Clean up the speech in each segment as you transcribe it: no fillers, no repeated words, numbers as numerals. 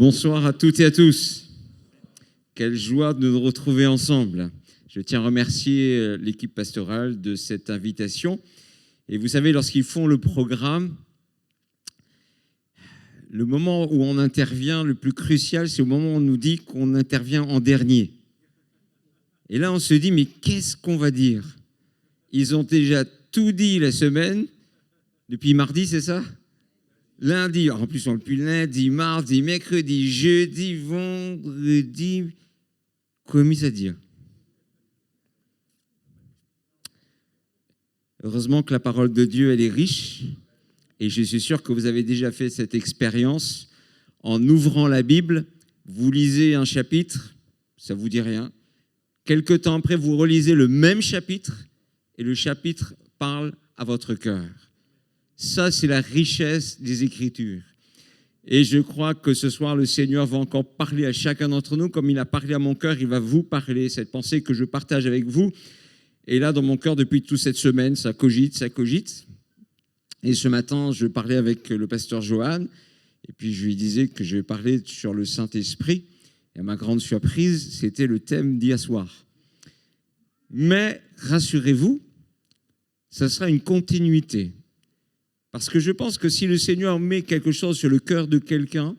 Bonsoir à toutes et à tous. Quelle joie de nous retrouver ensemble. Je tiens à remercier l'équipe pastorale de cette invitation. Et vous savez, lorsqu'ils font le programme, le moment où on intervient, le plus crucial, c'est au moment où on nous dit qu'on intervient en dernier. Et là, on se dit, mais qu'est-ce qu'on va dire ? Ils ont déjà tout dit la semaine, depuis mardi, c'est ça ? Lundi, en plus on le plus lundi, mardi, mercredi, jeudi, vendredi, comment ça dire ? Heureusement que la parole de Dieu, elle est riche, et je suis sûr que vous avez déjà fait cette expérience. En ouvrant la Bible, vous lisez un chapitre, ça ne vous dit rien. Quelque temps après, vous relisez le même chapitre, et le chapitre parle à votre cœur. Ça, c'est la richesse des Écritures. Et je crois que ce soir, le Seigneur va encore parler à chacun d'entre nous. Comme il a parlé à mon cœur, il va vous parler. Cette pensée que je partage avec vous. Et là, dans mon cœur, depuis toute cette semaine, ça cogite, ça cogite. Et ce matin, je parlais avec le pasteur Johan. Et puis, je lui disais que je vais parler sur le Saint-Esprit. Et à ma grande surprise, c'était le thème d'hier soir. Mais rassurez-vous, ça sera une continuité. Parce que je pense que si le Seigneur met quelque chose sur le cœur de quelqu'un,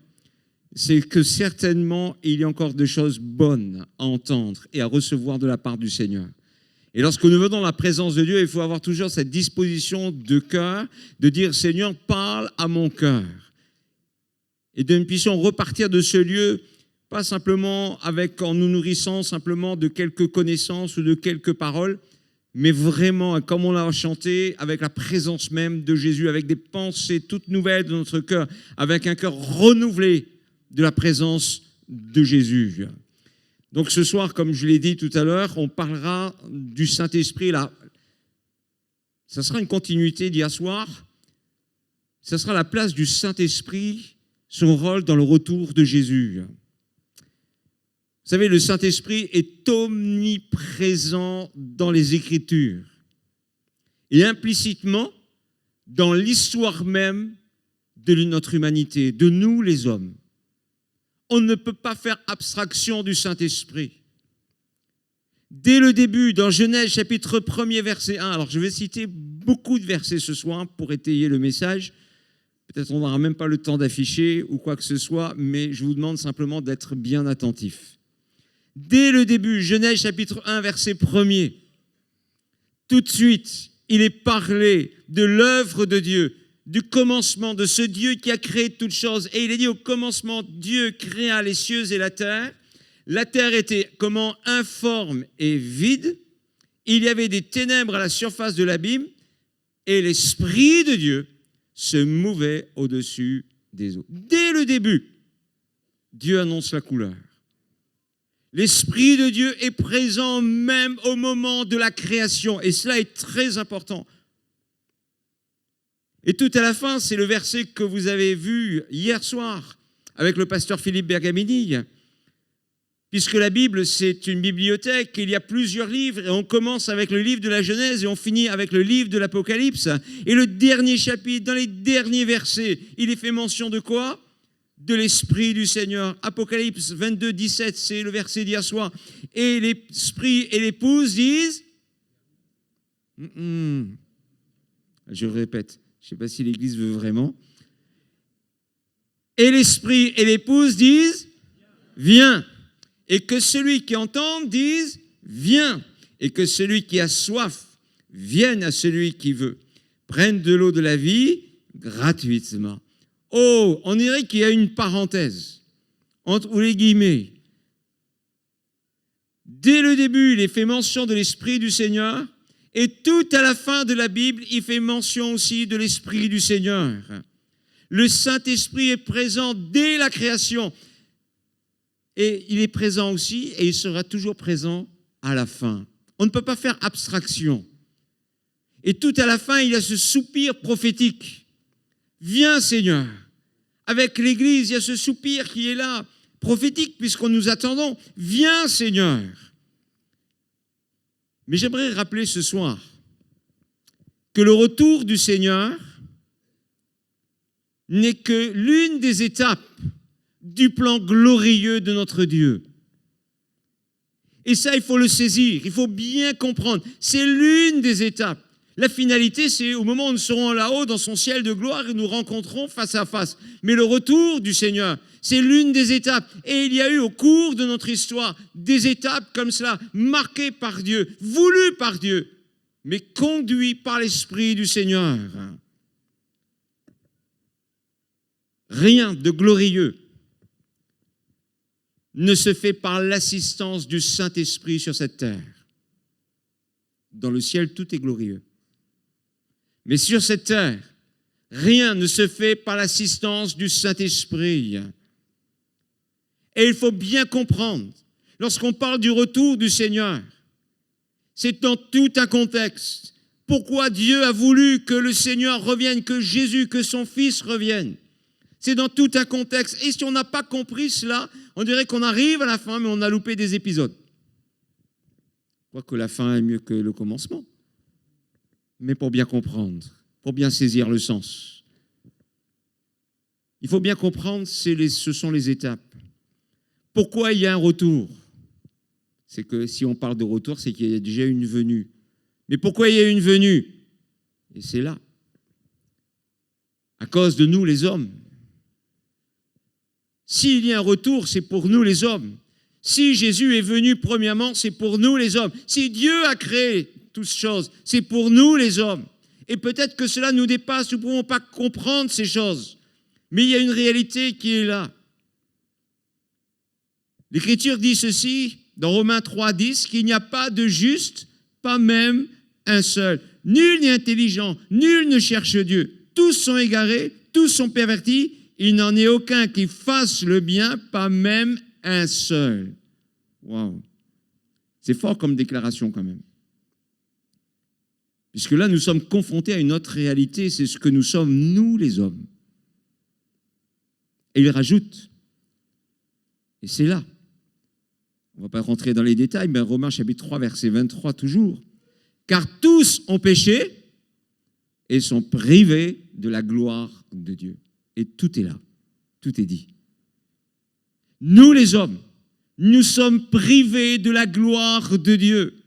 c'est que certainement, il y a encore des choses bonnes à entendre et à recevoir de la part du Seigneur. Et lorsque nous venons dans la présence de Dieu, il faut avoir toujours cette disposition de cœur, de dire « Seigneur, parle à mon cœur ». Et que nous puissions repartir de ce lieu, pas simplement en nous nourrissant simplement de quelques connaissances ou de quelques paroles, mais vraiment, comme on l'a chanté, avec la présence même de Jésus, avec des pensées toutes nouvelles de notre cœur, avec un cœur renouvelé de la présence de Jésus. Donc ce soir, comme je l'ai dit tout à l'heure, on parlera du Saint-Esprit. Là, ça sera une continuité d'hier soir. Ça sera la place du Saint-Esprit, son rôle dans le retour de Jésus. Vous savez, le Saint-Esprit est omniprésent dans les Écritures et implicitement dans l'histoire même de notre humanité, de nous les hommes. On ne peut pas faire abstraction du Saint-Esprit. Dès le début, dans Genèse chapitre 1er, verset 1, alors je vais citer beaucoup de versets ce soir pour étayer le message. Peut-être on n'aura même pas le temps d'afficher ou quoi que ce soit, mais je vous demande simplement d'être bien attentifs. Dès le début, Genèse chapitre 1, verset 1er, tout de suite, il est parlé de l'œuvre de Dieu, du commencement de ce Dieu qui a créé toutes choses. Et il est dit au commencement, Dieu créa les cieux et la terre. La terre était comment informe et vide. Il y avait des ténèbres à la surface de l'abîme et l'Esprit de Dieu se mouvait au-dessus des eaux. Dès le début, Dieu annonce la couleur. L'Esprit de Dieu est présent même au moment de la création. Et cela est très important. Et tout à la fin, c'est le verset que vous avez vu hier soir avec le pasteur Philippe Bergamini. Puisque la Bible, c'est une bibliothèque, il y a plusieurs livres. Et on commence avec le livre de la Genèse et on finit avec le livre de l'Apocalypse. Et le dernier chapitre, dans les derniers versets, il est fait mention de quoi ? De l'Esprit du Seigneur. Apocalypse 22, 17, c'est le verset d'hier soir. Et l'Esprit et l'épouse disent... Je répète, je ne sais pas si l'Église veut vraiment. Et l'Esprit et l'épouse disent... Viens. Et que celui qui entend dise... Viens. Et que celui qui a soif vienne à celui qui veut. Prenne de l'eau de la vie gratuitement. Oh, on dirait qu'il y a une parenthèse entre les guillemets. Dès le début, il est fait mention de l'Esprit du Seigneur et tout à la fin de la Bible, il fait mention aussi de l'Esprit du Seigneur. Le Saint-Esprit est présent dès la création et il est présent aussi et il sera toujours présent à la fin. On ne peut pas faire abstraction. Et tout à la fin, il y a ce soupir prophétique. Viens Seigneur. Avec l'Église, il y a ce soupir qui est là, prophétique, puisqu'on nous attendons. Viens Seigneur. Mais j'aimerais rappeler ce soir que le retour du Seigneur n'est que l'une des étapes du plan glorieux de notre Dieu. Et ça, il faut le saisir, il faut bien comprendre. C'est l'une des étapes. La finalité, c'est au moment où nous serons là-haut, dans son ciel de gloire, et nous rencontrons face à face. Mais le retour du Seigneur, c'est l'une des étapes. Et il y a eu au cours de notre histoire des étapes comme cela, marquées par Dieu, voulues par Dieu, mais conduites par l'Esprit du Seigneur. Rien de glorieux ne se fait par l'assistance du Saint-Esprit sur cette terre. Dans le ciel, tout est glorieux. Mais sur cette terre, rien ne se fait par l'assistance du Saint-Esprit. Et il faut bien comprendre, lorsqu'on parle du retour du Seigneur, c'est dans tout un contexte. Pourquoi Dieu a voulu que le Seigneur revienne, que Jésus, que son Fils revienne? C'est dans tout un contexte. Et si on n'a pas compris cela, on dirait qu'on arrive à la fin, mais on a loupé des épisodes. Quoique la fin est mieux que le commencement. Mais pour bien comprendre, pour bien saisir le sens, il faut bien comprendre, ce sont les étapes. Pourquoi il y a un retour? C'est que si on parle de retour, c'est qu'il y a déjà une venue. Mais pourquoi il y a une venue? Et c'est là. À cause de nous, les hommes. S'il y a un retour, c'est pour nous, les hommes. Si Jésus est venu premièrement, c'est pour nous, les hommes. Si Dieu a créé toutes choses, c'est pour nous, les hommes. Et peut-être que cela nous dépasse, nous ne pouvons pas comprendre ces choses. Mais il y a une réalité qui est là. L'Écriture dit ceci, dans Romains 3, 10, qu'il n'y a pas de juste, pas même un seul. Nul n'est intelligent, nul ne cherche Dieu. Tous sont égarés, tous sont pervertis. Il n'en est aucun qui fasse le bien, pas même un seul. Waouh! C'est fort comme déclaration quand même. Puisque là, nous sommes confrontés à une autre réalité, c'est ce que nous sommes, nous les hommes. Et il rajoute, et c'est là, on ne va pas rentrer dans les détails, mais Romains chapitre 3, verset 23 toujours, car tous ont péché et sont privés de la gloire de Dieu. Et tout est là, tout est dit. Nous les hommes, nous sommes privés de la gloire de Dieu.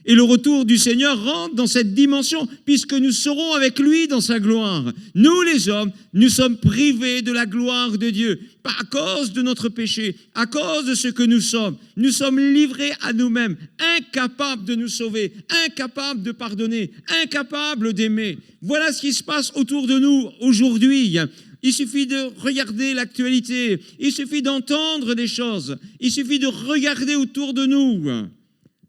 Et le retour du Seigneur rentre dans cette dimension, puisque nous serons avec lui dans sa gloire. Nous les hommes, nous sommes privés de la gloire de Dieu, pas à cause de notre péché, à cause de ce que nous sommes. Nous sommes livrés à nous-mêmes, incapables de nous sauver, incapables de pardonner, incapables d'aimer. Voilà ce qui se passe autour de nous aujourd'hui. Il suffit de regarder l'actualité, il suffit d'entendre des choses, il suffit de regarder autour de nous,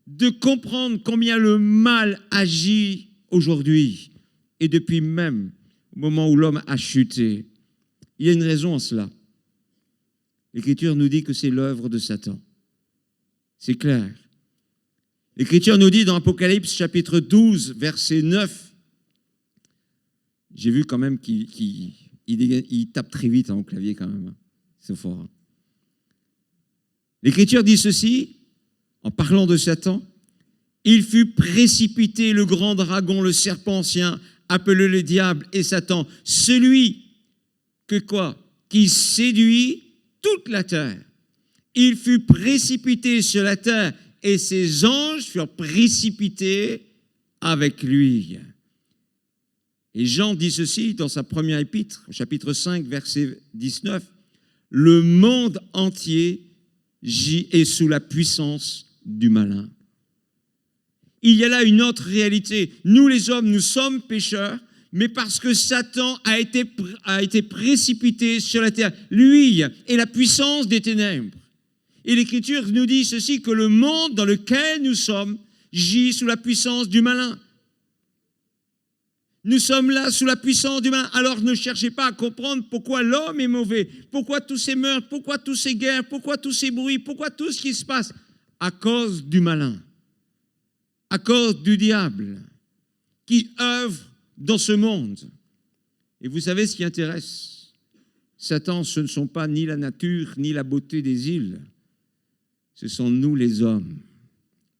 de comprendre combien le mal agit aujourd'hui et depuis même au moment où l'homme a chuté. Il y a une raison à cela. L'Écriture nous dit que c'est l'œuvre de Satan. C'est clair. L'Écriture nous dit dans Apocalypse chapitre 12, verset 9, j'ai vu quand même qu'il tape très vite au clavier quand même. C'est fort. L'Écriture dit ceci, en parlant de Satan, il fut précipité, le grand dragon, le serpent ancien, appelé le diable et Satan, celui qui séduit toute la terre. Il fut précipité sur la terre et ses anges furent précipités avec lui. Et Jean dit ceci dans sa première épître, chapitre 5, verset 19, le monde entier est sous la puissance du malin. Il y a là une autre réalité. Nous les hommes, nous sommes pécheurs, mais parce que Satan a été précipité sur la terre, lui et la puissance des ténèbres. Et l'Écriture nous dit ceci, que le monde dans lequel nous sommes gît sous la puissance du malin. Nous sommes là sous la puissance du malin. Alors ne cherchez pas à comprendre pourquoi l'homme est mauvais, pourquoi tous ces meurtres, pourquoi toutes ces guerres, pourquoi tous ces bruits, pourquoi tout ce qui se passe. À cause du malin, à cause du diable qui œuvre dans ce monde. Et vous savez ce qui intéresse Satan, ce ne sont pas ni la nature, ni la beauté des îles. Ce sont nous les hommes.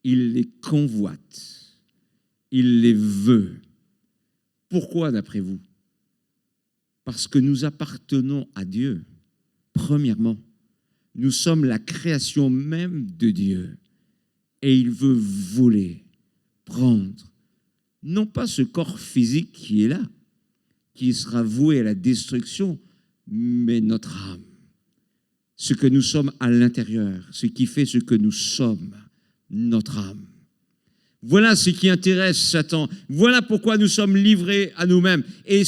Il les convoite. Il les veut. Pourquoi d'après vous? Parce que nous appartenons à Dieu. Premièrement, nous sommes la création même de Dieu. Et il veut voler, prendre, non pas ce corps physique qui est là, qui sera voué à la destruction, mais notre âme. Ce que nous sommes à l'intérieur, ce qui fait ce que nous sommes, notre âme. Voilà ce qui intéresse Satan. Voilà pourquoi nous sommes livrés à nous-mêmes. Et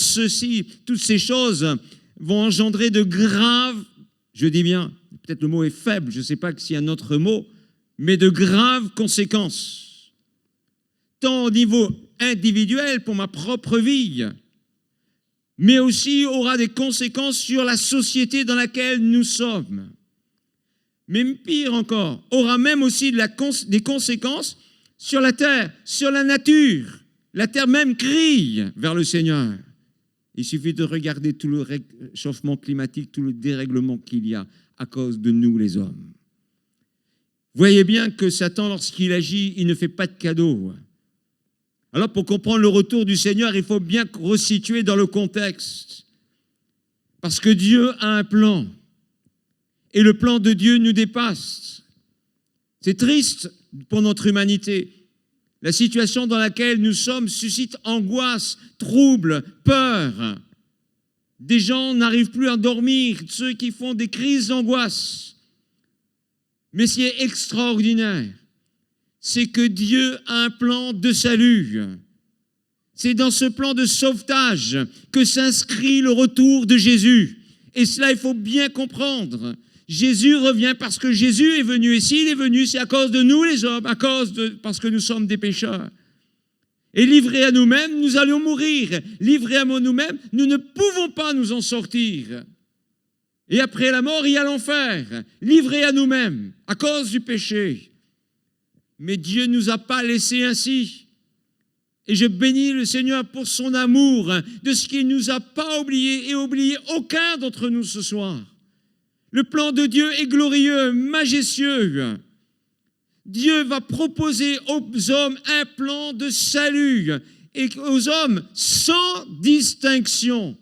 toutes ces choses vont engendrer de graves, je dis bien, peut-être le mot est faible, je ne sais pas s'il y a un autre mot, mais de graves conséquences. Tant au niveau individuel pour ma propre vie, mais aussi aura des conséquences sur la société dans laquelle nous sommes. Mais pire encore, aura même aussi des conséquences sur la terre, sur la nature. La terre même crie vers le Seigneur. Il suffit de regarder tout le réchauffement climatique, tout le dérèglement qu'il y a à cause de nous les hommes. Voyez bien que Satan, lorsqu'il agit, il ne fait pas de cadeaux. Alors, pour comprendre le retour du Seigneur, il faut bien resituer dans le contexte. Parce que Dieu a un plan. Et le plan de Dieu nous dépasse. C'est triste pour notre humanité. La situation dans laquelle nous sommes suscite angoisse, trouble, peur. Des gens n'arrivent plus à dormir, ceux qui font des crises d'angoisse. Mais ce qui est extraordinaire, c'est que Dieu a un plan de salut. C'est dans ce plan de sauvetage que s'inscrit le retour de Jésus. Et cela, il faut bien comprendre. Jésus revient parce que Jésus est venu. Et s'il est venu, c'est à cause de nous les hommes, parce que nous sommes des pécheurs. Et livrés à nous-mêmes, nous allons mourir. Livrés à nous-mêmes, nous ne pouvons pas nous en sortir. Et après la mort, il y a l'enfer. Livrés à nous-mêmes, à cause du péché. Mais Dieu ne nous a pas laissés ainsi. Et je bénis le Seigneur pour son amour, de ce qu'il ne nous a pas oubliés et oublié aucun d'entre nous ce soir. Le plan de Dieu est glorieux, majestueux. Dieu va proposer aux hommes un plan de salut et aux hommes sans distinction.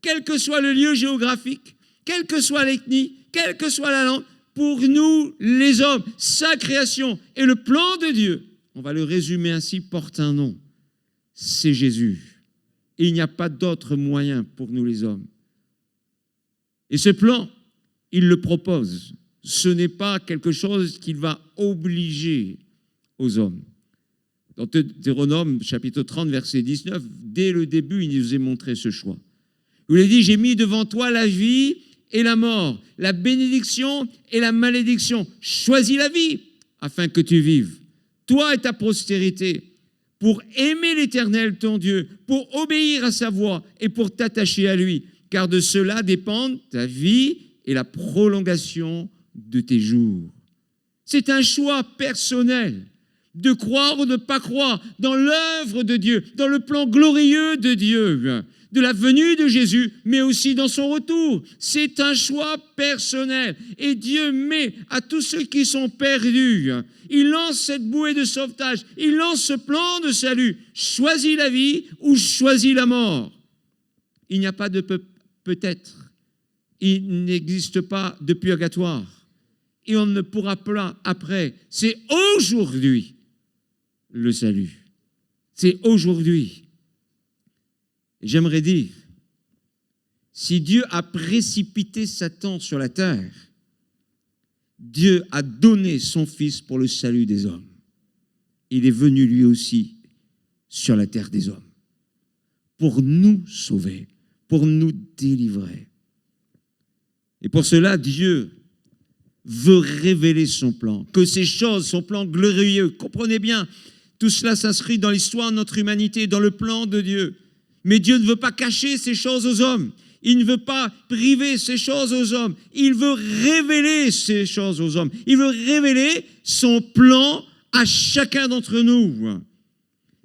Quel que soit le lieu géographique, quelle que soit l'ethnie, quelle que soit la langue, pour nous les hommes, sa création et le plan de Dieu, on va le résumer ainsi, porte un nom. C'est Jésus. Et il n'y a pas d'autre moyen pour nous les hommes. Et ce plan, il le propose. Ce n'est pas quelque chose qu'il va obliger aux hommes. Dans Deutéronome, chapitre 30, verset 19, dès le début, il nous a montré ce choix. Il a dit, j'ai mis devant toi la vie et la mort, la bénédiction et la malédiction. Choisis la vie afin que tu vives, toi et ta postérité, pour aimer l'Éternel, ton Dieu, pour obéir à sa voix et pour t'attacher à lui, car de cela dépendent ta vie et la prolongation de tes jours. C'est un choix personnel de croire ou de ne pas croire dans l'œuvre de Dieu, dans le plan glorieux de Dieu, de la venue de Jésus, mais aussi dans son retour. C'est un choix personnel. Et Dieu met à tous ceux qui sont perdus, il lance cette bouée de sauvetage, il lance ce plan de salut. Choisis la vie ou choisis la mort. Il n'y a pas de peut-être. Il n'existe pas de purgatoire. Et on ne pourra pas après. C'est aujourd'hui le salut. C'est aujourd'hui. J'aimerais dire, si Dieu a précipité Satan sur la terre, Dieu a donné son Fils pour le salut des hommes. Il est venu lui aussi sur la terre des hommes pour nous sauver, pour nous délivrer. Et pour cela, Dieu veut révéler son plan, que ces choses, son plan glorieux, comprenez bien, tout cela s'inscrit dans l'histoire de notre humanité, dans le plan de Dieu. Mais Dieu ne veut pas cacher ces choses aux hommes. Il ne veut pas priver ces choses aux hommes. Il veut révéler ces choses aux hommes. Il veut révéler son plan à chacun d'entre nous.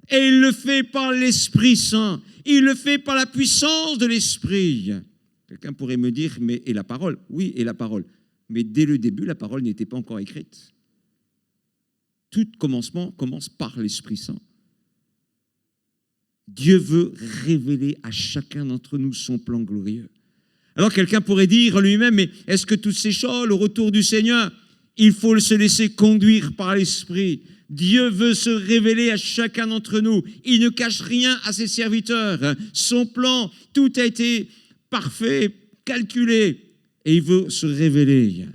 Et il le fait par l'Esprit Saint. Il le fait par la puissance de l'Esprit. Quelqu'un pourrait me dire, mais et la parole? Oui, et la parole. Mais dès le début, la parole n'était pas encore écrite. Tout commencement commence par l'Esprit Saint. Dieu veut révéler à chacun d'entre nous son plan glorieux. Alors quelqu'un pourrait dire lui-même, mais est-ce que toutes ces choses, le retour du Seigneur, il faut se laisser conduire par l'Esprit. Dieu veut se révéler à chacun d'entre nous. Il ne cache rien à ses serviteurs. Son plan, tout a été parfait, calculé, et il veut se révéler.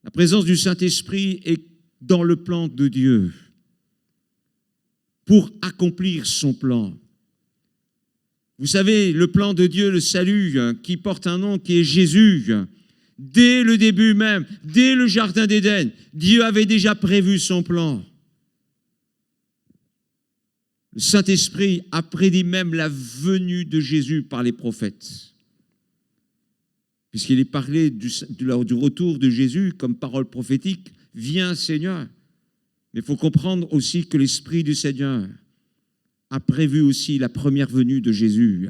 La présence du Saint-Esprit est dans le plan de Dieu pour accomplir son plan. Vous savez, le plan de Dieu, le salut, qui porte un nom qui est Jésus, dès le début même, dès le Jardin d'Éden, Dieu avait déjà prévu son plan. Le Saint-Esprit a prédit même la venue de Jésus par les prophètes. Puisqu'il est parlé du retour de Jésus comme parole prophétique, viens Seigneur. Mais il faut comprendre aussi que l'Esprit du Seigneur a prévu aussi la première venue de Jésus.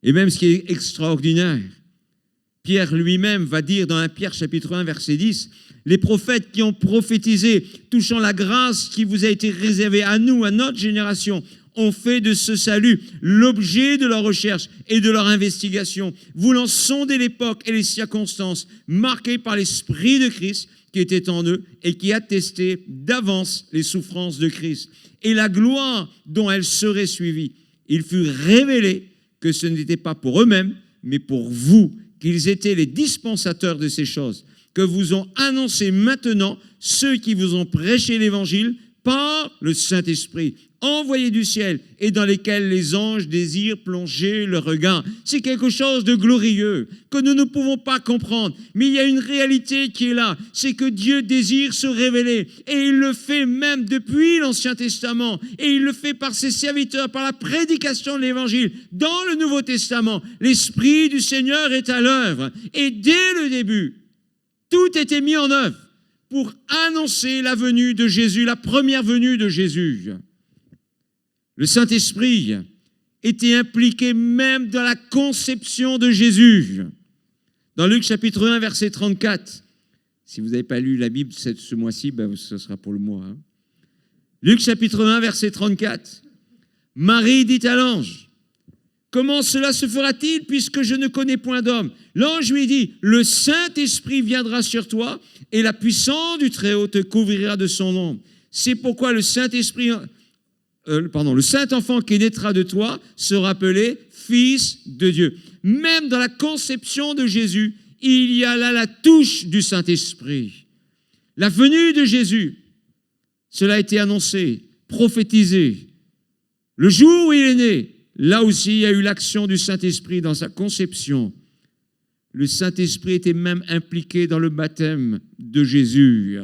Et même ce qui est extraordinaire, Pierre lui-même va dire dans 1 Pierre chapitre 1 verset 10, les prophètes qui ont prophétisé touchant la grâce qui vous a été réservée à nous, à notre génération, ont fait de ce salut l'objet de leur recherche et de leur investigation, voulant sonder l'époque et les circonstances marquées par l'Esprit de Christ qui était en eux et qui attestait d'avance les souffrances de Christ et la gloire dont elles seraient suivies. Il fut révélé que ce n'était pas pour eux-mêmes, mais pour vous, qu'ils étaient les dispensateurs de ces choses, que vous ont annoncé maintenant ceux qui vous ont prêché l'Évangile par le Saint-Esprit, envoyé du ciel et dans lesquels les anges désirent plonger le regard. C'est quelque chose de glorieux que nous ne pouvons pas comprendre. Mais il y a une réalité qui est là, c'est que Dieu désire se révéler et il le fait même depuis l'Ancien Testament et il le fait par ses serviteurs, par la prédication de l'Évangile. Dans le Nouveau Testament, l'Esprit du Seigneur est à l'œuvre et dès le début, tout était mis en œuvre pour annoncer la venue de Jésus, la première venue de Jésus. Le Saint-Esprit était impliqué même dans la conception de Jésus. Dans Luc chapitre 1, verset 34, si vous n'avez pas lu la Bible ce mois-ci, ce sera pour le mois. Luc chapitre 1, verset 34, Marie dit à l'ange, « Comment cela se fera-t-il puisque je ne connais point d'homme ?» L'ange lui dit, « Le Saint-Esprit viendra sur toi et la puissance du Très-Haut te couvrira de son ombre. C'est pourquoi le Saint-Enfant qui naîtra de toi sera appelé Fils de Dieu. » Même dans la conception de Jésus, il y a là la touche du Saint-Esprit. La venue de Jésus, cela a été annoncé, prophétisé. Le jour où il est né, là aussi, il y a eu l'action du Saint-Esprit dans sa conception. Le Saint-Esprit était même impliqué dans le baptême de Jésus.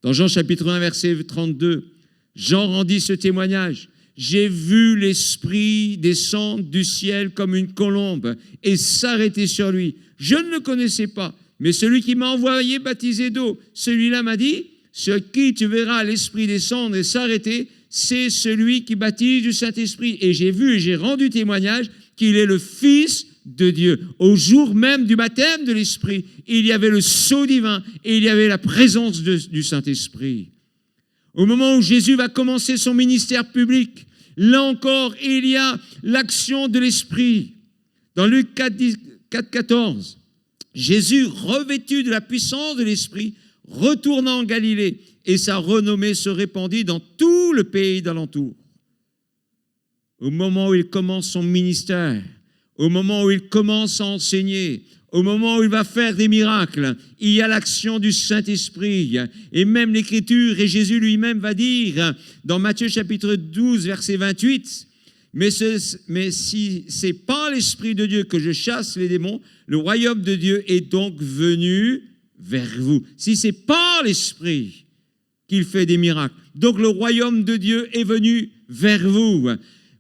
Dans Jean chapitre 1, verset 32, Jean rendit ce témoignage. « J'ai vu l'Esprit descendre du ciel comme une colombe et s'arrêter sur lui. Je ne le connaissais pas, mais celui qui m'a envoyé baptiser d'eau, celui-là m'a dit, sur qui tu verras l'Esprit descendre et s'arrêter, c'est celui qui baptise du Saint-Esprit. Et j'ai vu et j'ai rendu témoignage qu'il est le Fils de Dieu. » Au jour même du baptême de l'Esprit, il y avait le sceau divin et il y avait la présence du Saint-Esprit. Au moment où Jésus va commencer son ministère public, là encore, il y a l'action de l'Esprit. Dans Luc 4, 14, Jésus, revêtu de la puissance de l'Esprit, retourna en Galilée et sa renommée se répandit dans tout le pays d'alentour. Au moment où il commence son ministère, au moment où il commence à enseigner, au moment où il va faire des miracles, il y a l'action du Saint-Esprit. Et même l'Écriture, et Jésus lui-même va dire, dans Matthieu chapitre 12, verset 28, « Mais si c'est par l'Esprit de Dieu que je chasse les démons, le royaume de Dieu est donc venu vers vous. » Si c'est par l'Esprit qu'il fait des miracles, donc le royaume de Dieu est venu vers vous.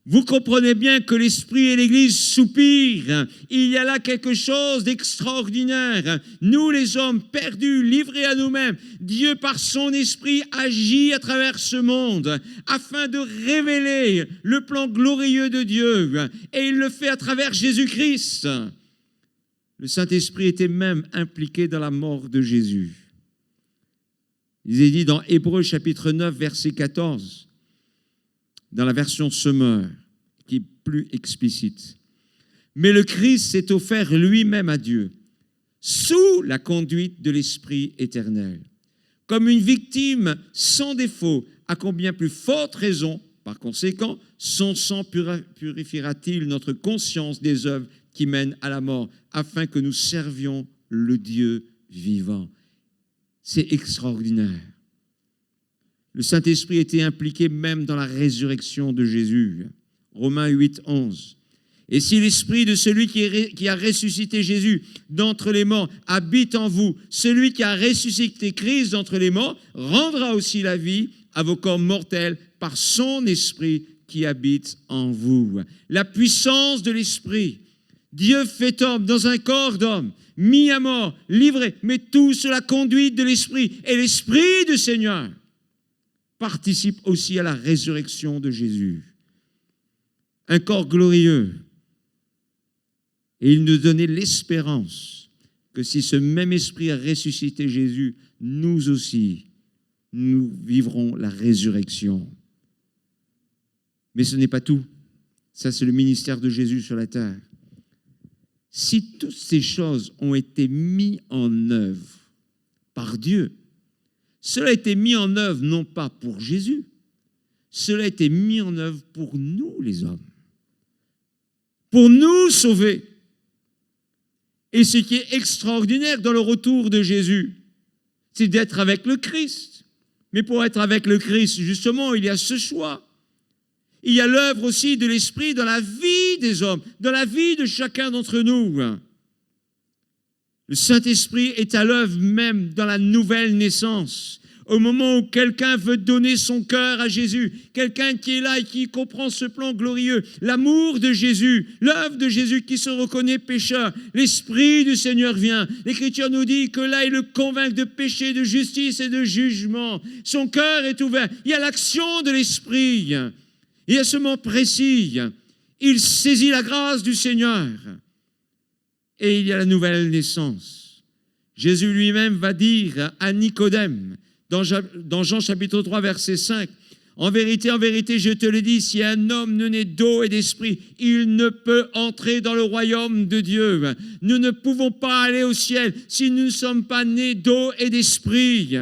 Vous comprenez bien que l'Esprit et l'Église soupirent. Il y a là quelque chose d'extraordinaire. Nous, les hommes perdus, livrés à nous-mêmes, Dieu, par son Esprit, agit à travers ce monde afin de révéler le plan glorieux de Dieu. Et il le fait à travers Jésus-Christ. Le Saint-Esprit était même impliqué dans la mort de Jésus. Il est dit dans Hébreux chapitre 9, verset 14, dans la version Semeur, qui est plus explicite. « Mais le Christ s'est offert lui-même à Dieu, sous la conduite de l'Esprit éternel, comme une victime sans défaut, à combien plus forte raison, par conséquent, son sang purifiera-t-il notre conscience des œuvres qui mènent à la mort, afin que nous servions le Dieu vivant. C'est extraordinaire. Le Saint-Esprit était impliqué même dans la résurrection de Jésus. Romains 8, 11. Et si l'esprit de celui qui a ressuscité Jésus d'entre les morts habite en vous, celui qui a ressuscité Christ d'entre les morts rendra aussi la vie à vos corps mortels par son esprit qui habite en vous. La puissance de l'esprit. Dieu fait homme dans un corps d'homme, mis à mort, livré, mais tout sous la conduite de l'esprit. Et l'esprit du Seigneur participe aussi à la résurrection de Jésus. Un corps glorieux. Et il nous donnait l'espérance que si ce même esprit a ressuscité Jésus, nous aussi, nous vivrons la résurrection. Mais ce n'est pas tout. Ça, c'est le ministère de Jésus sur la terre. Si toutes ces choses ont été mises en œuvre par Dieu, cela a été mis en œuvre non pas pour Jésus, cela a été mis en œuvre pour nous, les hommes, pour nous sauver. Et ce qui est extraordinaire dans le retour de Jésus, c'est d'être avec le Christ. Mais pour être avec le Christ, justement, il y a ce choix. Il y a l'œuvre aussi de l'Esprit dans la vie des hommes, dans la vie de chacun d'entre nous. Le Saint-Esprit est à l'œuvre même dans la nouvelle naissance. Au moment où quelqu'un veut donner son cœur à Jésus, quelqu'un qui est là et qui comprend ce plan glorieux, l'amour de Jésus, l'œuvre de Jésus qui se reconnaît pécheur, l'Esprit du Seigneur vient. L'Écriture nous dit que là, il le convainc de péché, de justice et de jugement. Son cœur est ouvert. Il y a l'action de l'Esprit. Et à ce moment précis, il saisit la grâce du Seigneur. Et il y a la nouvelle naissance. Jésus lui-même va dire à Nicodème, dans Jean chapitre 3, verset 5, « En vérité, je te le dis, si un homme ne naît d'eau et d'esprit, il ne peut entrer dans le royaume de Dieu. Nous ne pouvons pas aller au ciel si nous ne sommes pas nés d'eau et d'esprit.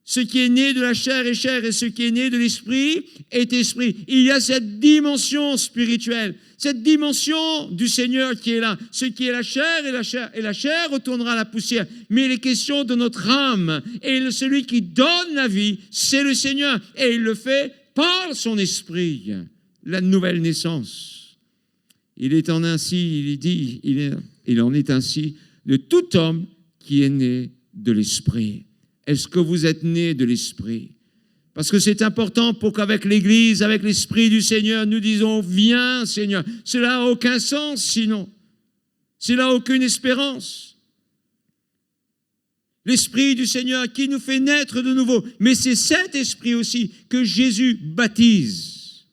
Ce qui est né de la chair est chair et ce qui est né de l'esprit est esprit. » Il y a cette dimension spirituelle, cette dimension du Seigneur qui est là. Ce qui est la chair est la chair, et la chair retournera à la poussière. Mais il est question de notre âme. Et celui qui donne la vie, c'est le Seigneur. Et il le fait par son esprit, la nouvelle naissance. Il en est ainsi de tout homme qui est né de l'esprit. Est-ce que vous êtes né de l'Esprit? Parce que c'est important pour qu'avec l'Église, avec l'Esprit du Seigneur, nous disons « Viens, Seigneur ». Cela n'a aucun sens sinon. Cela n'a aucune espérance. L'Esprit du Seigneur qui nous fait naître de nouveau. Mais c'est cet Esprit aussi que Jésus baptise.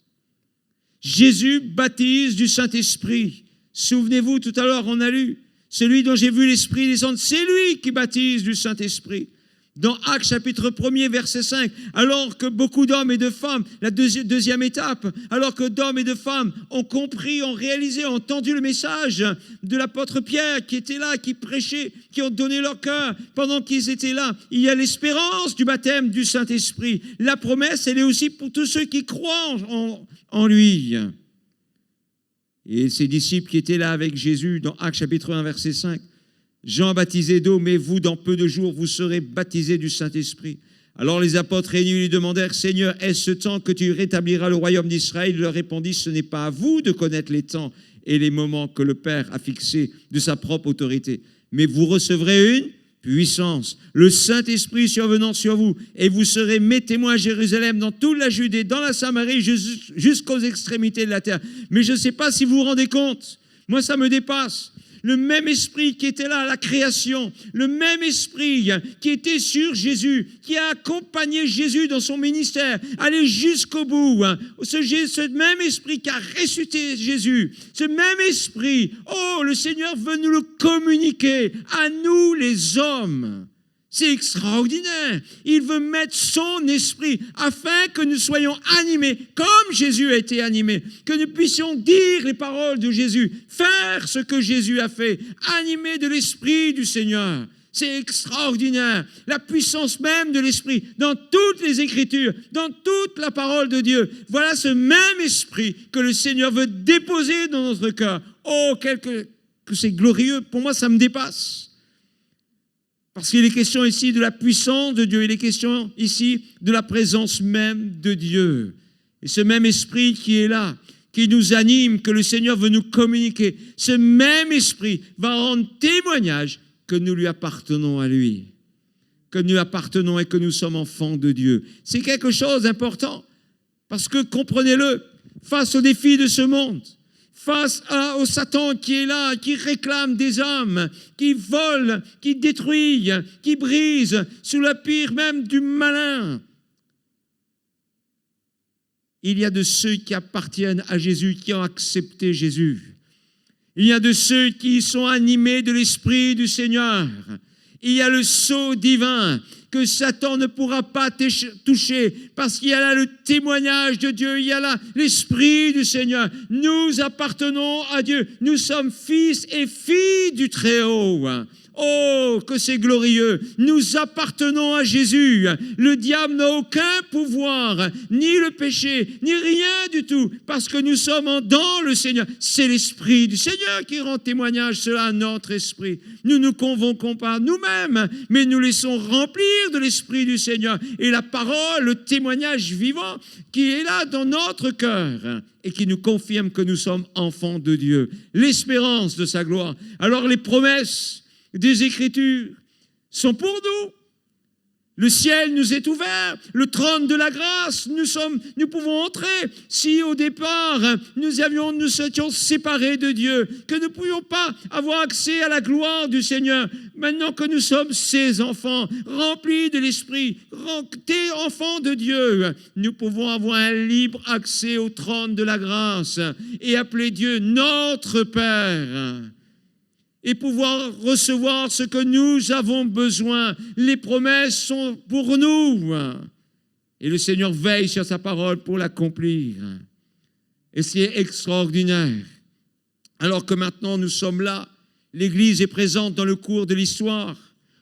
Jésus baptise du Saint-Esprit. Souvenez-vous, tout à l'heure, on a lu « Celui dont j'ai vu l'Esprit descendre, c'est lui qui baptise du Saint-Esprit ». Dans Actes chapitre 1er, verset 5, alors que beaucoup d'hommes et de femmes, la deuxième étape, alors que d'hommes et de femmes ont compris, ont réalisé, ont entendu le message de l'apôtre Pierre qui était là, qui prêchait, qui ont donné leur cœur pendant qu'ils étaient là, il y a l'espérance du baptême du Saint-Esprit. La promesse, elle est aussi pour tous ceux qui croient en lui. Et ces disciples qui étaient là avec Jésus dans Actes chapitre 1, verset 5, Jean baptisé d'eau, mais vous, dans peu de jours, vous serez baptisés du Saint-Esprit. Alors les apôtres réunis lui demandèrent, « Seigneur, est-ce ce temps que tu rétabliras le royaume d'Israël ?» Il leur répondit, « Ce n'est pas à vous de connaître les temps et les moments que le Père a fixés de sa propre autorité, mais vous recevrez une puissance, le Saint-Esprit survenant sur vous, et vous serez mes témoins à Jérusalem, dans toute la Judée, dans la Samarie, jusqu'aux extrémités de la terre. » Mais je ne sais pas si vous vous rendez compte, moi ça me dépasse. Le même esprit qui était là à la création, le même esprit qui était sur Jésus, qui a accompagné Jésus dans son ministère, allé jusqu'au bout. Ce même esprit qui a ressuscité Jésus, ce même esprit, oh, le Seigneur veut nous le communiquer à nous les hommes. C'est extraordinaire. Il veut mettre son esprit afin que nous soyons animés comme Jésus a été animé, que nous puissions dire les paroles de Jésus, faire ce que Jésus a fait, animés de l'esprit du Seigneur. C'est extraordinaire. La puissance même de l'esprit dans toutes les Écritures, dans toute la parole de Dieu. Voilà ce même esprit que le Seigneur veut déposer dans notre cœur. Oh, que c'est glorieux. Pour moi, ça me dépasse. Parce qu'il est question ici de la puissance de Dieu, il est question ici de la présence même de Dieu. Et ce même esprit qui est là, qui nous anime, que le Seigneur veut nous communiquer, ce même esprit va rendre témoignage que nous lui appartenons à lui, que nous appartenons et que nous sommes enfants de Dieu. C'est quelque chose d'important, parce que, comprenez-le, face aux défis de ce monde, face au Satan qui est là, qui réclame des hommes, qui vole, qui détruit, qui brise, sous la pire même du malin. Il y a de ceux qui appartiennent à Jésus, qui ont accepté Jésus. Il y a de ceux qui sont animés de l'Esprit du Seigneur. Il y a le sceau divin que Satan ne pourra pas toucher parce qu'il y a là le témoignage de Dieu, il y a là l'Esprit du Seigneur. Nous appartenons à Dieu. Nous sommes fils et filles du Très-Haut. Oh, que c'est glorieux. Nous appartenons à Jésus. Le diable n'a aucun pouvoir, ni le péché, ni rien du tout, parce que nous sommes dans le Seigneur. C'est l'Esprit du Seigneur qui rend témoignage cela à notre esprit. Nous ne nous convoquons pas nous-mêmes, mais nous laissons remplir de l'Esprit du Seigneur. Et la parole, le témoignage vivant qui est là dans notre cœur et qui nous confirme que nous sommes enfants de Dieu. L'espérance de sa gloire. Alors les promesses des Écritures sont pour nous. Le ciel nous est ouvert, le trône de la grâce, nous pouvons entrer. Si au départ nous étions séparés de Dieu, que nous ne pouvions pas avoir accès à la gloire du Seigneur, maintenant que nous sommes ses enfants, remplis de l'Esprit, tes enfants de Dieu, nous pouvons avoir un libre accès au trône de la grâce et appeler Dieu notre Père. Et pouvoir recevoir ce que nous avons besoin. Les promesses sont pour nous. Et le Seigneur veille sur sa parole pour l'accomplir. Et c'est extraordinaire. Alors que maintenant nous sommes là, l'Église est présente dans le cours de l'histoire.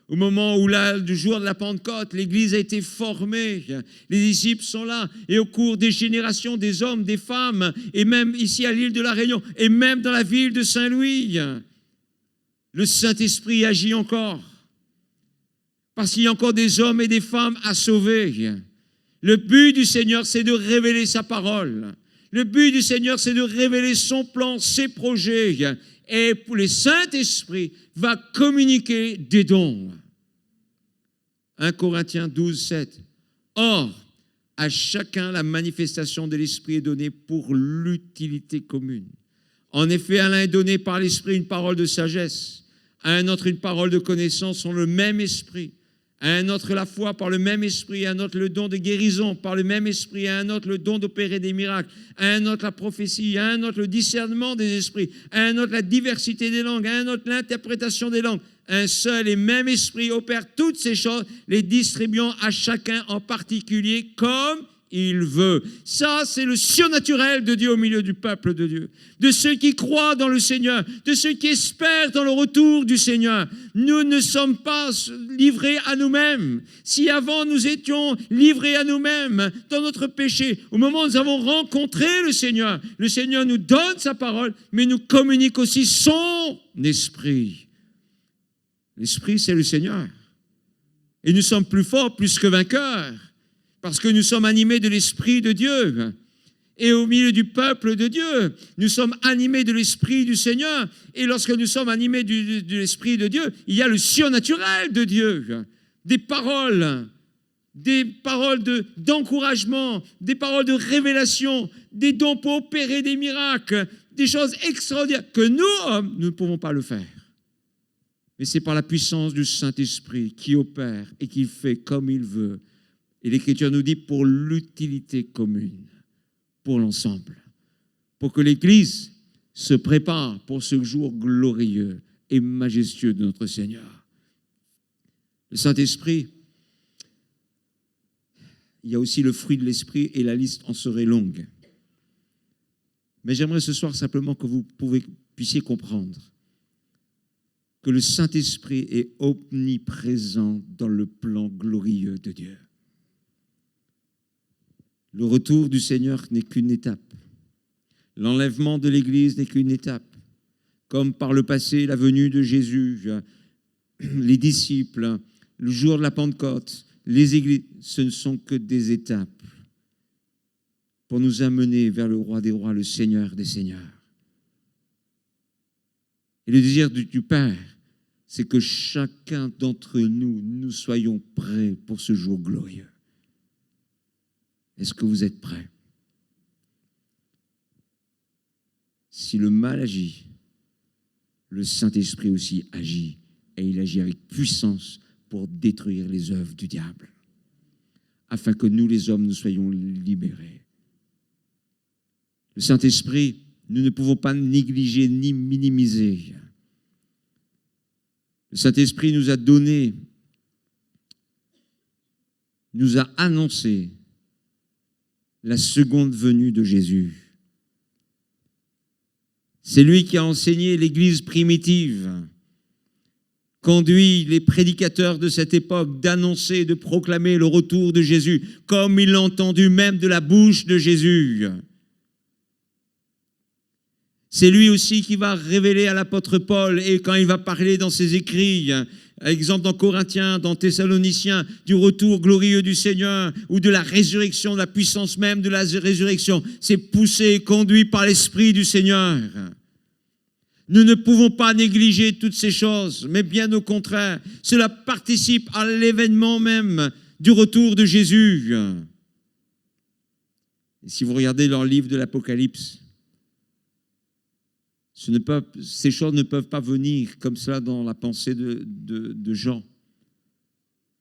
Au moment où du jour de la Pentecôte, l'Église a été formée, les disciples sont là, et au cours des générations, des hommes, des femmes, et même ici à l'île de la Réunion, et même dans la ville de Saint-Louis, le Saint-Esprit agit encore, parce qu'il y a encore des hommes et des femmes à sauver. Le but du Seigneur, c'est de révéler sa parole. Le but du Seigneur, c'est de révéler son plan, ses projets. Et pour le Saint-Esprit va communiquer des dons. 1 Corinthiens 12, 7. Or, à chacun, la manifestation de l'Esprit est donnée pour l'utilité commune. En effet, à l'un est donné par l'Esprit une parole de sagesse, à un autre une parole de connaissance par le même Esprit, à un autre la foi par le même Esprit, à un autre le don de guérison par le même Esprit, à un autre le don d'opérer des miracles, à un autre la prophétie, à un autre le discernement des esprits, à un autre la diversité des langues, à un autre l'interprétation des langues. Un seul et même Esprit opère toutes ces choses, les distribuant à chacun en particulier comme il veut. Ça, c'est le surnaturel de Dieu au milieu du peuple de Dieu. De ceux qui croient dans le Seigneur, de ceux qui espèrent dans le retour du Seigneur. Nous ne sommes pas livrés à nous-mêmes. Si avant nous étions livrés à nous-mêmes dans notre péché, au moment où nous avons rencontré le Seigneur nous donne sa parole, mais nous communique aussi son esprit. L'esprit, c'est le Seigneur. Et nous sommes plus forts, plus que vainqueurs. Parce que nous sommes animés de l'Esprit de Dieu. Et au milieu du peuple de Dieu, nous sommes animés de l'Esprit du Seigneur. Et lorsque nous sommes animés de l'Esprit de Dieu, il y a le surnaturel de Dieu. Des paroles d'encouragement, des paroles de révélation, des dons pour opérer des miracles, des choses extraordinaires que nous, hommes, nous ne pouvons pas le faire. Mais c'est par la puissance du Saint-Esprit qui opère et qui fait comme il veut. Et l'Écriture nous dit pour l'utilité commune, pour l'ensemble, pour que l'Église se prépare pour ce jour glorieux et majestueux de notre Seigneur. Le Saint-Esprit, il y a aussi le fruit de l'Esprit et la liste en serait longue. Mais j'aimerais ce soir simplement que vous puissiez comprendre que le Saint-Esprit est omniprésent dans le plan glorieux de Dieu. Le retour du Seigneur n'est qu'une étape. L'enlèvement de l'Église n'est qu'une étape. Comme par le passé, la venue de Jésus, les disciples, le jour de la Pentecôte, les églises, ce ne sont que des étapes pour nous amener vers le roi des rois, le Seigneur des seigneurs. Et le désir du Père, c'est que chacun d'entre nous, nous soyons prêts pour ce jour glorieux. Est-ce que vous êtes prêts? Si le mal agit, le Saint-Esprit aussi agit, et il agit avec puissance pour détruire les œuvres du diable, afin que nous, les hommes, nous soyons libérés. Le Saint-Esprit, nous ne pouvons pas négliger ni minimiser. Le Saint-Esprit nous a donné, nous a annoncé la seconde venue de Jésus. C'est lui qui a enseigné l'Église primitive, conduit les prédicateurs de cette époque d'annoncer, de proclamer le retour de Jésus, comme il l'a entendu même de la bouche de Jésus. C'est lui aussi qui va révéler à l'apôtre Paul, et quand il va parler dans ses écrits, exemple dans Corinthiens, dans Thessaloniciens, du retour glorieux du Seigneur, ou de la résurrection, de la puissance même de la résurrection, c'est poussé, conduit par l'Esprit du Seigneur. Nous ne pouvons pas négliger toutes ces choses, mais bien au contraire, cela participe à l'événement même du retour de Jésus. Et si vous regardez leur livre de l'Apocalypse, ces choses ne peuvent pas venir comme cela dans la pensée de Jean.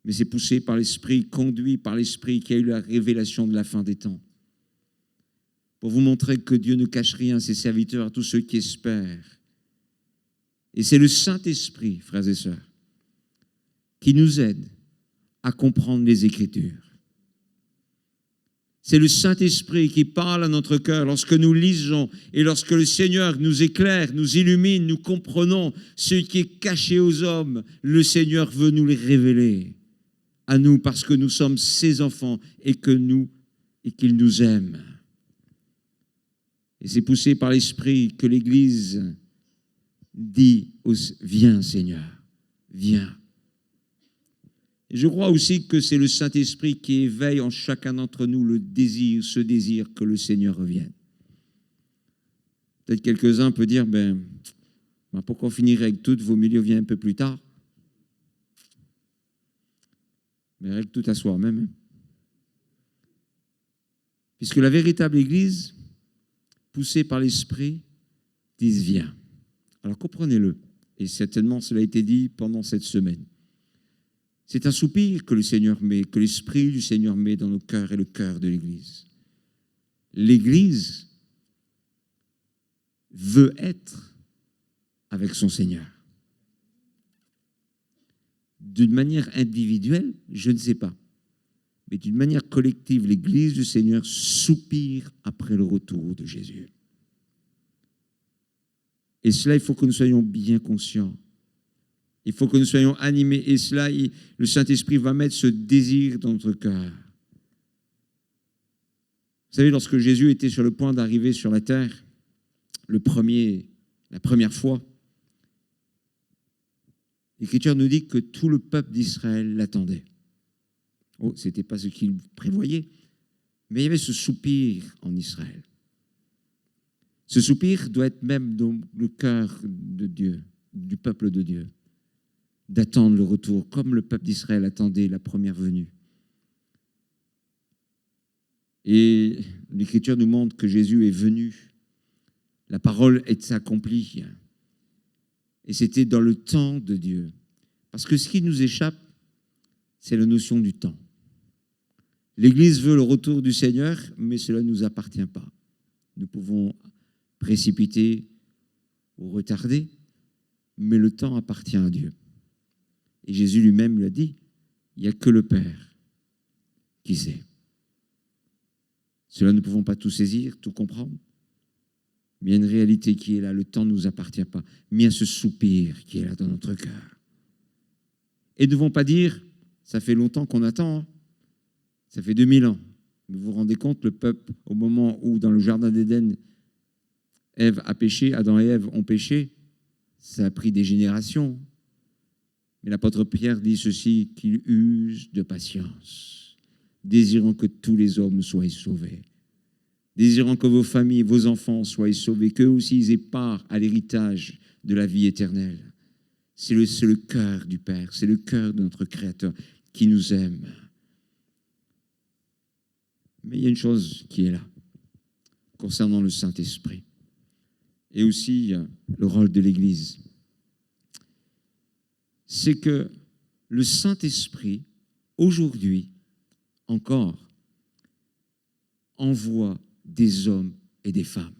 Mais c'est poussé par l'Esprit, conduit par l'Esprit qui a eu la révélation de la fin des temps. Pour vous montrer que Dieu ne cache rien à ses serviteurs, à tous ceux qui espèrent. Et c'est le Saint-Esprit, frères et sœurs, qui nous aide à comprendre les Écritures. C'est le Saint-Esprit qui parle à notre cœur lorsque nous lisons et lorsque le Seigneur nous éclaire, nous illumine, nous comprenons ce qui est caché aux hommes. Le Seigneur veut nous les révéler à nous parce que nous sommes ses enfants et qu'il nous aime. Et c'est poussé par l'Esprit que l'Église dit « Viens Seigneur, viens ». Je crois aussi que c'est le Saint-Esprit qui éveille en chacun d'entre nous ce désir que le Seigneur revienne. Peut-être quelques-uns peuvent dire, pourquoi finir avec tout, vaut mieux vient un peu plus tard. Mais règle tout à soi-même. Puisque la véritable Église, poussée par l'Esprit, dit viens. Alors comprenez-le, et certainement cela a été dit pendant cette semaine. C'est un soupir que le Seigneur met, que l'Esprit du Seigneur met dans nos cœurs et le cœur de l'Église. L'Église veut être avec son Seigneur. D'une manière individuelle, je ne sais pas, mais d'une manière collective, l'Église du Seigneur soupire après le retour de Jésus. Et cela, il faut que nous soyons bien conscients. Il faut que nous soyons animés. Et cela, le Saint-Esprit va mettre ce désir dans notre cœur. Vous savez, lorsque Jésus était sur le point d'arriver sur la terre, la première fois, l'Écriture nous dit que tout le peuple d'Israël l'attendait. Oh, ce n'était pas ce qu'il prévoyait, mais il y avait ce soupir en Israël. Ce soupir doit être même dans le cœur de Dieu, du peuple de Dieu, d'attendre le retour, comme le peuple d'Israël attendait la première venue. Et l'Écriture nous montre que Jésus est venu. La parole est accomplie. Et c'était dans le temps de Dieu. Parce que ce qui nous échappe, c'est la notion du temps. L'Église veut le retour du Seigneur, mais cela ne nous appartient pas. Nous pouvons précipiter ou retarder, mais le temps appartient à Dieu. Et Jésus lui-même lui a dit, Il n'y a que le Père qui sait. Cela, nous ne pouvons pas tout saisir, tout comprendre. Mais il y a une réalité qui est là. Le temps ne nous appartient pas. Mais il y a ce soupir qui est là dans notre cœur. Et ne devons pas dire, ça fait longtemps qu'on attend. Hein. Ça fait 2000 ans. Vous vous rendez compte, le peuple, au moment où, dans le jardin d'Éden, Ève a péché, Adam et Ève ont péché, ça a pris des générations. Mais l'apôtre Pierre dit ceci, qu'il use de patience, désirant que tous les hommes soient sauvés, désirant que vos familles, vos enfants soient sauvés, qu'eux aussi ils aient part à l'héritage de la vie éternelle. C'est le cœur du Père, c'est le cœur de notre Créateur qui nous aime. Mais il y a une chose qui est là, concernant le Saint-Esprit, et aussi le rôle de l'Église. C'est que le Saint-Esprit, aujourd'hui encore, envoie des hommes et des femmes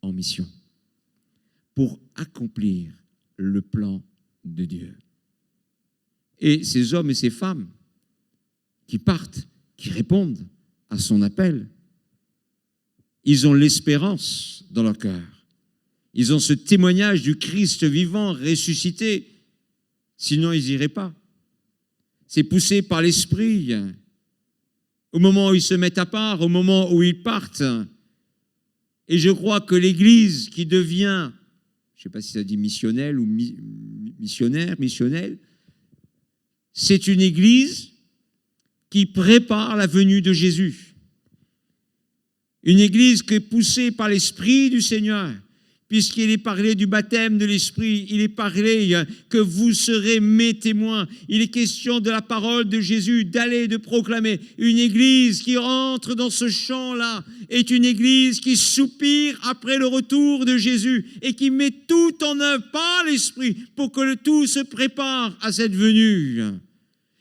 en mission pour accomplir le plan de Dieu. Et ces hommes et ces femmes qui partent, qui répondent à son appel, ils ont l'espérance dans leur cœur. Ils ont ce témoignage du Christ vivant, ressuscité. Sinon, ils n'iraient pas. C'est poussé par l'Esprit. Au moment où ils se mettent à part, au moment où ils partent. Et je crois que l'Église qui devient, je ne sais pas si ça dit missionnelle ou missionnelle, c'est une Église qui prépare la venue de Jésus. Une Église qui est poussée par l'Esprit du Seigneur, puisqu'il est parlé du baptême de l'Esprit, il est parlé que vous serez mes témoins. Il est question de la parole de Jésus, d'aller, de proclamer. Une Église qui entre dans ce champ-là est une Église qui soupire après le retour de Jésus et qui met tout en œuvre par l'Esprit pour que le tout se prépare à cette venue.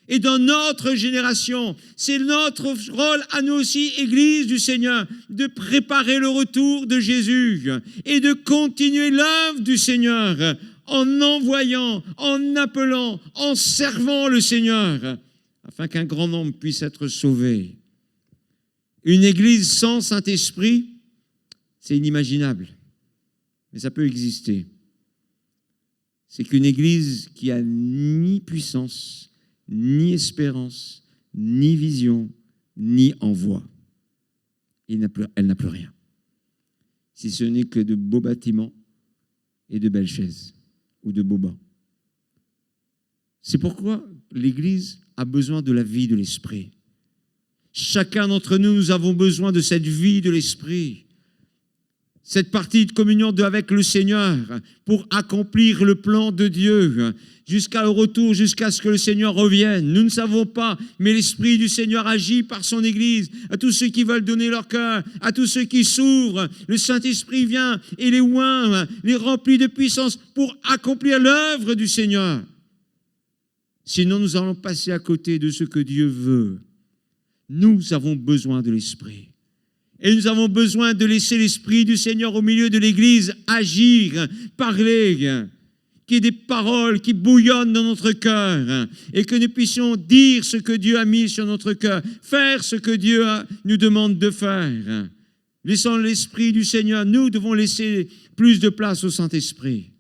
Et dans notre génération, c'est notre rôle à nous aussi, Église du Seigneur, de préparer le retour de Jésus et de continuer l'œuvre du Seigneur en envoyant, en appelant, en servant le Seigneur, afin qu'un grand nombre puisse être sauvé. Une Église sans Saint-Esprit, c'est inimaginable, mais ça peut exister. C'est qu'une Église qui a ni puissance, ni espérance, ni vision, ni envoi. Elle n'a plus rien. Si ce n'est que de beaux bâtiments et de belles chaises ou de beaux bancs. C'est pourquoi l'Église a besoin de la vie de l'Esprit. Chacun d'entre nous, nous avons besoin de cette vie de l'Esprit. Cette partie de communion avec le Seigneur pour accomplir le plan de Dieu jusqu'à le retour, jusqu'à ce que le Seigneur revienne. Nous ne savons pas, mais l'Esprit du Seigneur agit par son Église. À tous ceux qui veulent donner leur cœur, à tous ceux qui s'ouvrent, le Saint-Esprit vient et les oint, les remplit de puissance pour accomplir l'œuvre du Seigneur. Sinon, nous allons passer à côté de ce que Dieu veut. Nous avons besoin de l'Esprit. Et nous avons besoin de laisser l'Esprit du Seigneur au milieu de l'Église agir, parler, qu'il y ait des paroles qui bouillonnent dans notre cœur et que nous puissions dire ce que Dieu a mis sur notre cœur, faire ce que Dieu nous demande de faire. Laissant l'Esprit du Seigneur, nous devons laisser plus de place au Saint-Esprit.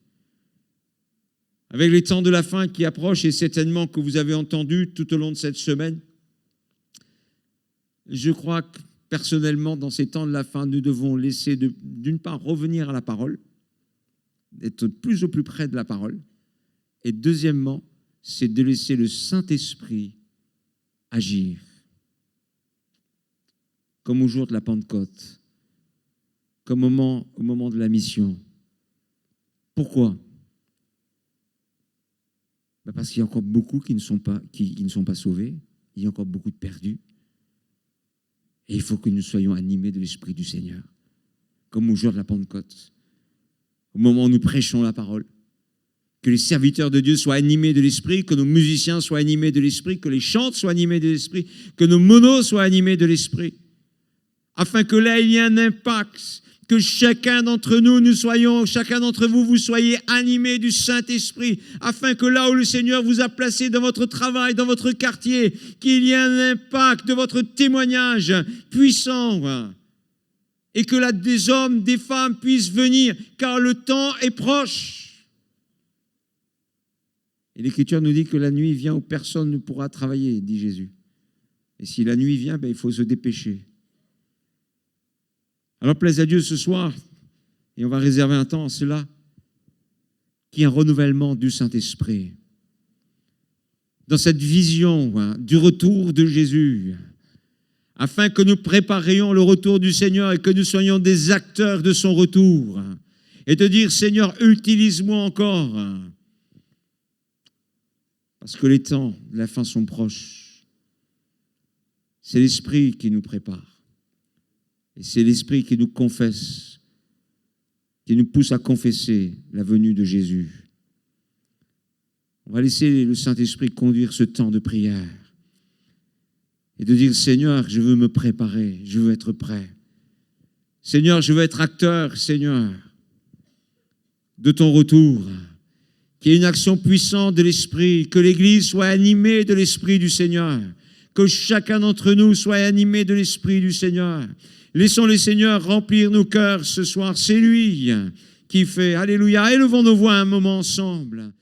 Avec les temps de la fin qui approchent, et certainement que vous avez entendu tout au long de cette semaine, je crois que personnellement, dans ces temps de la fin, nous devons laisser, d'une part, revenir à la parole, être plus au plus près de la parole, et deuxièmement, c'est de laisser le Saint-Esprit agir. Comme au jour de la Pentecôte, comme au moment de la mission. Pourquoi ? Parce qu'il y a encore beaucoup qui ne sont pas sauvés, il y a encore beaucoup de perdus. Et il faut que nous soyons animés de l'Esprit du Seigneur, comme au jour de la Pentecôte, au moment où nous prêchons la parole. Que les serviteurs de Dieu soient animés de l'Esprit, que nos musiciens soient animés de l'Esprit, que les chantes soient animés de l'Esprit, que nos monos soient animés de l'Esprit, afin que là, il y ait un impact, que chacun d'entre chacun d'entre vous, vous soyez animés du Saint-Esprit, afin que là où le Seigneur vous a placé dans votre travail, dans votre quartier, qu'il y ait un impact de votre témoignage puissant, et que là des hommes, des femmes puissent venir, car le temps est proche. Et l'Écriture nous dit que la nuit vient où personne ne pourra travailler, dit Jésus. Et si la nuit vient, il faut se dépêcher. Alors plaise à Dieu ce soir, et on va réserver un temps à cela, qu'il y ait un renouvellement du Saint-Esprit. Dans cette vision du retour de Jésus, afin que nous préparions le retour du Seigneur et que nous soyons des acteurs de son retour. Et de dire, Seigneur, utilise-moi encore. Parce que les temps de la fin sont proches. C'est l'Esprit qui nous prépare. Et c'est l'Esprit qui nous confesse, qui nous pousse à confesser la venue de Jésus. On va laisser le Saint-Esprit conduire ce temps de prière et de dire, Seigneur, je veux me préparer, je veux être prêt. Seigneur, je veux être acteur, Seigneur, de ton retour. Qu'il y ait une action puissante de l'Esprit, que l'Église soit animée de l'Esprit du Seigneur, que chacun d'entre nous soit animé de l'Esprit du Seigneur. Laissons le Seigneur remplir nos cœurs ce soir. C'est lui qui fait. Alléluia. Élevons nos voix un moment ensemble.